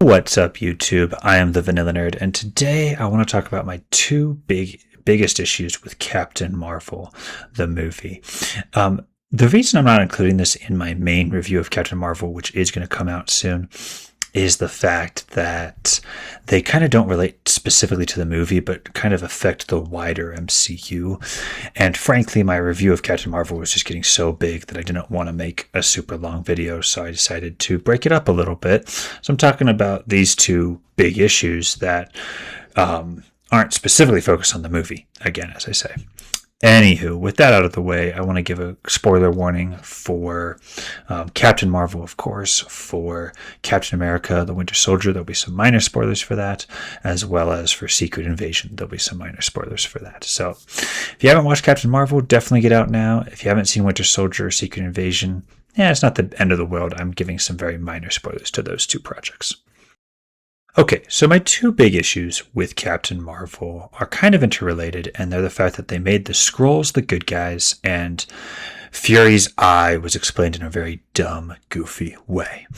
What's up, YouTube? I am the Vanilla Nerd, and today I want to talk about my biggest issues with Captain Marvel, the movie. The reason I'm not including this in my main review of Captain Marvel, which is going to come out soon, is the fact that they kind of don't relate specifically to the movie, but kind of affect the wider MCU. And frankly, my review of Captain Marvel was just getting so big that I didn't want to make a super long video, so I decided to break it up a little bit. So I'm talking about these two big issues that aren't specifically focused on the movie, again, as I say. Anywho, with that out of the way, I want to give a spoiler warning for Captain Marvel, of course, for Captain America, the Winter Soldier. There'll be some minor spoilers for that, as well as for Secret Invasion. There'll be some minor spoilers for that. So if you haven't watched Captain Marvel, definitely get out now. If you haven't seen Winter Soldier or Secret Invasion, it's not the end of the world. I'm giving some very minor spoilers to those two projects. Okay, so my two big issues with Captain Marvel are kind of interrelated, and they're the fact that they made the Skrulls the good guys, and Fury's eye was explained in a very dumb, goofy way.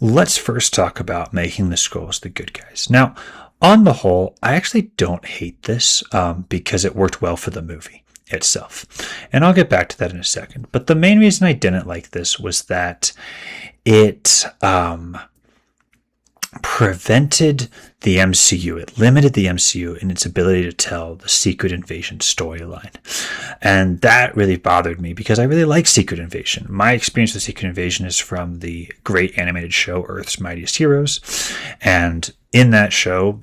Let's first talk about making the Skrulls the good guys. Now, on the whole, I actually don't hate this because it worked well for the movie itself. And I'll get back to that in a second. But the main reason I didn't like this was that it prevented the MCU. It limited the MCU in its ability to tell the Secret Invasion storyline. And that really bothered me because I really like Secret Invasion. My experience with Secret Invasion is from the great animated show Earth's Mightiest Heroes. And in that show,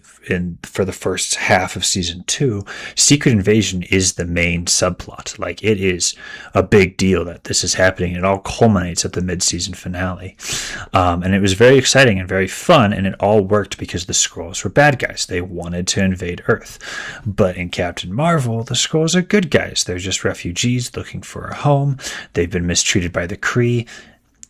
for the first half of season 2, Secret Invasion is the main subplot. Like, it is a big deal that this is happening. It all culminates at the mid-season finale. And it was very exciting and very fun, and it all worked because the Skrulls were bad guys. They wanted to invade Earth. But in Captain Marvel, the Skrulls are good guys. They're just refugees looking for a home. They've been mistreated by the Kree.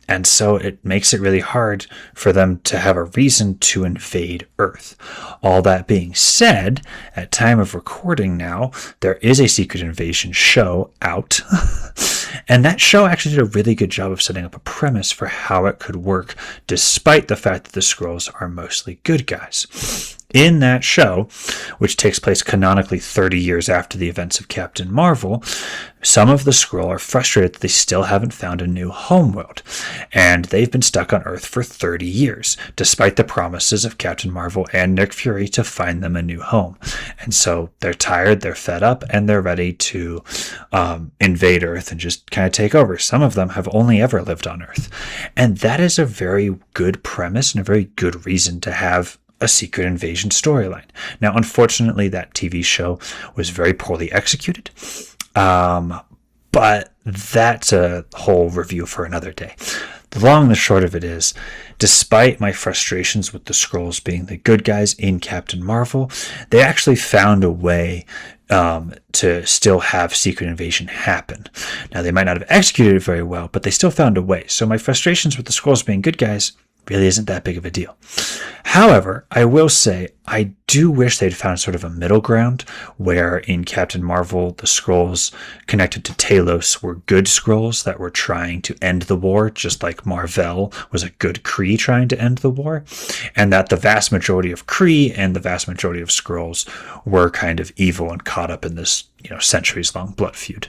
And so it makes it really hard for them to have a reason to invade Earth. All that being said, at time of recording now, there is a Secret Invasion show out. And that show actually did a really good job of setting up a premise for how it could work, despite the fact that the Skrulls are mostly good guys. In that show, which takes place canonically 30 years after the events of Captain Marvel, some of the Skrull are frustrated that they still haven't found a new homeworld, and they've been stuck on Earth for 30 years, despite the promises of Captain Marvel and Nick Fury to find them a new home. And so they're tired, they're fed up, and they're ready to invade Earth and just kind of take over. Some of them have only ever lived on Earth. And that is a very good premise and a very good reason to have a Secret Invasion storyline. Now, unfortunately, that TV show was very poorly executed, but that's a whole review for another day. The long and the short of it is, despite my frustrations with the Skrulls being the good guys in Captain Marvel, they actually found a way to still have Secret Invasion happen. Now, they might not have executed it very well, but they still found a way. So my frustrations with the Skrulls being good guys really isn't that big of a deal. However, I will say I do wish they'd found sort of a middle ground where in Captain Marvel, the Skrulls connected to Talos were good Skrulls that were trying to end the war, just like Mar-Vell was a good Kree trying to end the war, and that the vast majority of Kree and the vast majority of Skrulls were kind of evil and caught up in this, centuries-long blood feud.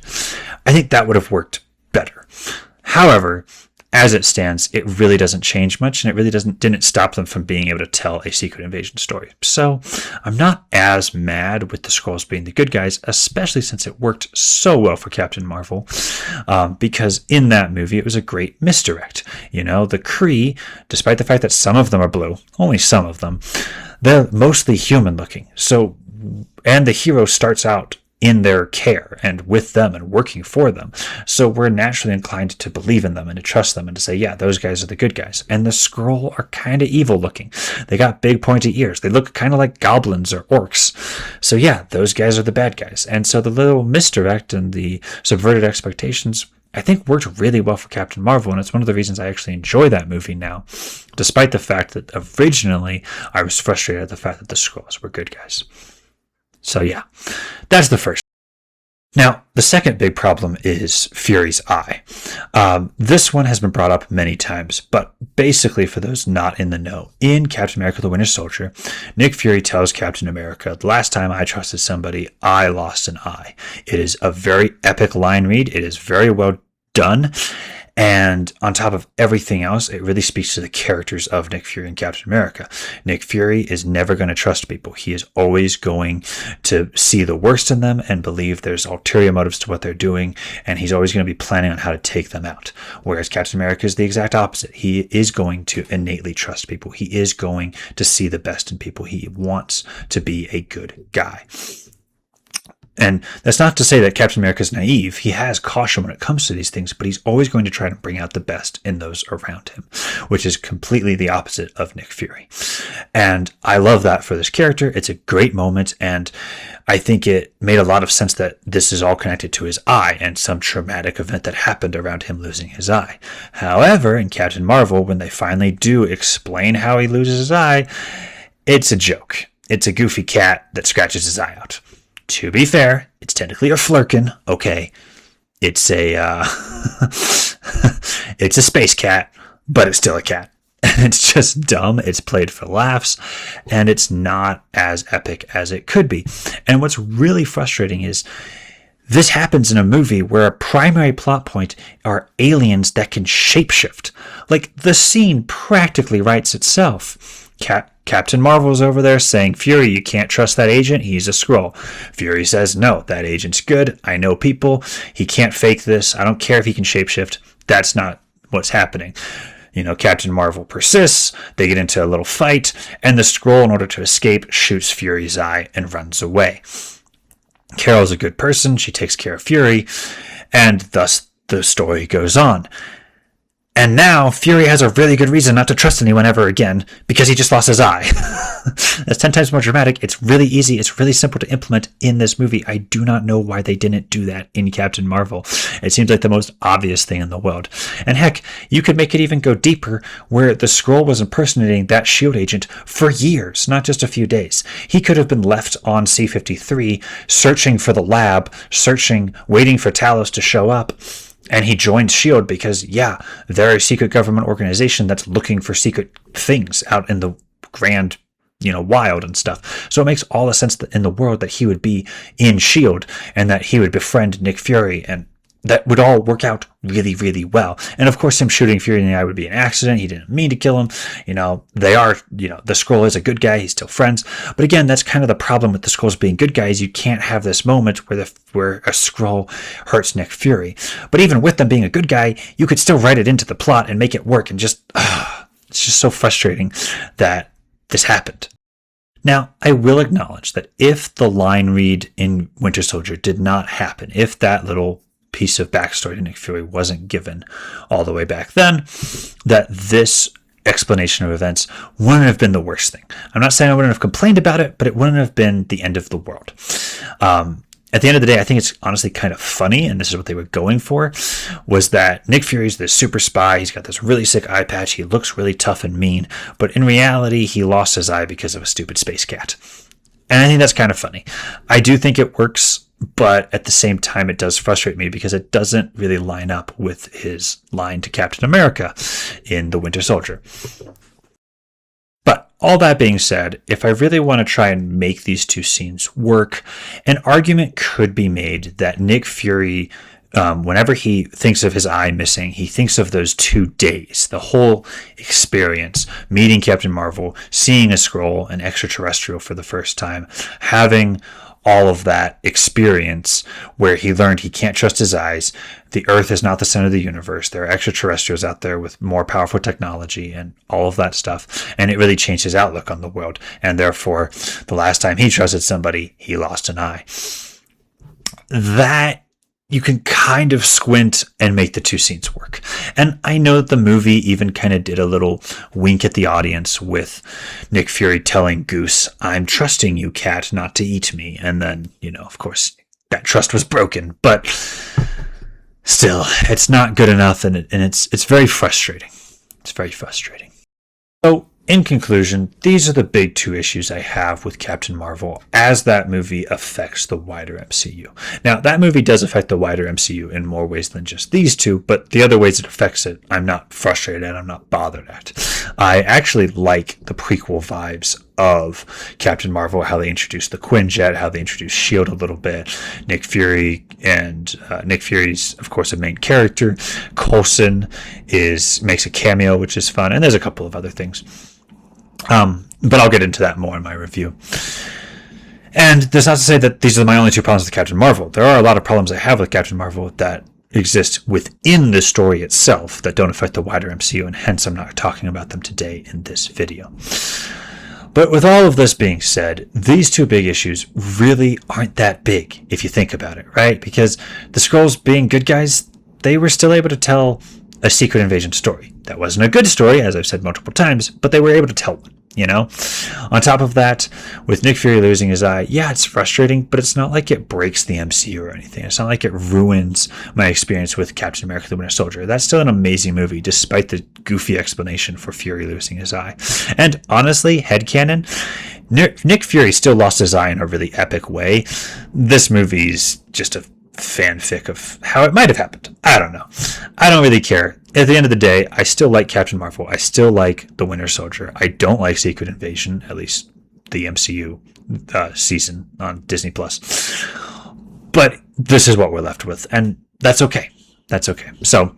I think that would have worked better. However, as it stands, it really doesn't change much, and it really didn't stop them from being able to tell a Secret Invasion story. So I'm not as mad with the Skrulls being the good guys, especially since it worked so well for Captain Marvel, because in that movie, it was a great misdirect. The Kree, despite the fact that some of them are blue, only some of them, they're mostly human looking. So, and the hero starts out in their care and with them and working for them. So we're naturally inclined to believe in them and to trust them and to say, yeah, those guys are the good guys. And the Skrull are kind of evil looking. They got big pointy ears. They look kind of like goblins or orcs. So yeah, those guys are the bad guys. And so the little misdirect and the subverted expectations, I think, worked really well for Captain Marvel. And it's one of the reasons I actually enjoy that movie now, despite the fact that originally I was frustrated at the fact that the Skrulls were good guys. So yeah, that's the first. Now, the second big problem is Fury's eye. This one has been brought up many times, but basically, for those not in the know, in Captain America the Winter Soldier, Nick Fury tells Captain America, the last time I trusted somebody, I lost an eye. It is a very epic line read. It is very well done. And on top of everything else, it really speaks to the characters of Nick Fury and Captain America. Nick Fury is never going to trust people. He is always going to see the worst in them and believe there's ulterior motives to what they're doing, and he's always going to be planning on how to take them out. Whereas Captain America is the exact opposite. He is going to innately trust people. He is going to see the best in people. He wants to be a good guy. And that's not to say that Captain America is naive. He has caution when it comes to these things, but he's always going to try to bring out the best in those around him, which is completely the opposite of Nick Fury. And I love that for this character. It's a great moment, and I think it made a lot of sense that this is all connected to his eye and some traumatic event that happened around him losing his eye. However, in Captain Marvel, when they finally do explain how he loses his eye, it's a joke. It's a goofy cat that scratches his eye out. To be fair, it's technically a flurkin. Okay, it's a it's a space cat, but it's still a cat. And it's just dumb. It's played for laughs, and it's not as epic as it could be. And what's really frustrating is this happens in a movie where a primary plot point are aliens that can shapeshift. Like, the scene practically writes itself. Captain Marvel's over there saying, Fury, you can't trust that agent. He's a Skrull. Fury says, no, that agent's good. I know people. He can't fake this. I don't care if he can shapeshift. That's not what's happening. Captain Marvel persists. They get into a little fight, and the Skrull, in order to escape, shoots Fury's eye and runs away. Carol's a good person. She takes care of Fury, and thus the story goes on. And now Fury has a really good reason not to trust anyone ever again because he just lost his eye. That's 10 times more dramatic. It's really easy. It's really simple to implement in this movie. I do not know why they didn't do that in Captain Marvel. It seems like the most obvious thing in the world. And heck, you could make it even go deeper where the Skrull was impersonating that S.H.I.E.L.D. agent for years, not just a few days. He could have been left on C-53 searching for the lab, waiting for Talos to show up. And he joins S.H.I.E.L.D. because, they're a secret government organization that's looking for secret things out in the grand, wild and stuff. So it makes all the sense in the world that he would be in S.H.I.E.L.D. and that he would befriend Nick Fury, and that would all work out really, really well. And of course, him shooting Fury in the eye would be an accident. He didn't mean to kill him. They are, the Skrull is a good guy. He's still friends. But again, that's kind of the problem with the Skrulls being good guys. You can't have this moment where a Skrull hurts Nick Fury. But even with them being a good guy, you could still write it into the plot and make it work. And it's just so frustrating that this happened. Now, I will acknowledge that if the line read in Winter Soldier did not happen, if that little piece of backstory to Nick Fury wasn't given all the way back then, that this explanation of events wouldn't have been the worst thing. I'm not saying I wouldn't have complained about it, but it wouldn't have been the end of the world. At the end of the day, I think it's honestly kind of funny, and this is what they were going for, was that Nick Fury's this super spy. He's got this really sick eye patch. He looks really tough and mean, but in reality, he lost his eye because of a stupid space cat. And I think that's kind of funny. I do think it works, but at the same time, it does frustrate me because it doesn't really line up with his line to Captain America in The Winter Soldier. But all that being said, if I really want to try and make these two scenes work, an argument could be made that Nick Fury, whenever he thinks of his eye missing, he thinks of those 2 days, the whole experience, meeting Captain Marvel, seeing a Skrull, an extraterrestrial for the first time, having all of that experience where he learned he can't trust his eyes. The Earth is not the center of the universe. There are extraterrestrials out there with more powerful technology and all of that stuff. And it really changed his outlook on the world. And therefore, the last time he trusted somebody, he lost an eye. That you can kind of squint and make the two scenes work. And I know that the movie even kind of did a little wink at the audience with Nick Fury telling Goose, I'm trusting you, cat, not to eat me. And then, of course, that trust was broken. But still, it's not good enough, and it's very frustrating. It's very frustrating. So in conclusion, these are the big two issues I have with Captain Marvel as that movie affects the wider MCU. Now, that movie does affect the wider MCU in more ways than just these two, but the other ways it affects it, I'm not frustrated at, I'm not bothered at. I actually like the prequel vibes of Captain Marvel, how they introduced the Quinjet, how they introduced S.H.I.E.L.D. a little bit, Nick Fury, and Nick Fury's, of course, a main character. Coulson makes a cameo, which is fun, and there's a couple of other things. But I'll get into that more in my review. And that's not to say that these are my only two problems with Captain Marvel. There are a lot of problems I have with Captain Marvel that exist within the story itself that don't affect the wider MCU, and hence I'm not talking about them today in this video. But with all of this being said, these two big issues really aren't that big if you think about it, right? Because the Skrulls being good guys, they were still able to tell a Secret Invasion story. That wasn't a good story, as I've said multiple times, but they were able to tell one, you know? On top of that, with Nick Fury losing his eye, yeah, it's frustrating, but it's not like it breaks the MCU or anything. It's not like it ruins my experience with Captain America the Winter Soldier. That's still an amazing movie, despite the goofy explanation for Fury losing his eye. And honestly, headcanon, Nick Fury still lost his eye in a really epic way. This movie's just a fanfic of how it might have happened. I don't know. I don't really care. At the end of the day, I still like Captain Marvel. I still like The Winter Soldier. I don't like Secret Invasion, at least the MCU season on Disney+. But this is what we're left with, and that's okay. That's okay. So,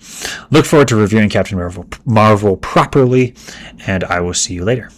look forward to reviewing Captain Marvel properly, and I will see you later.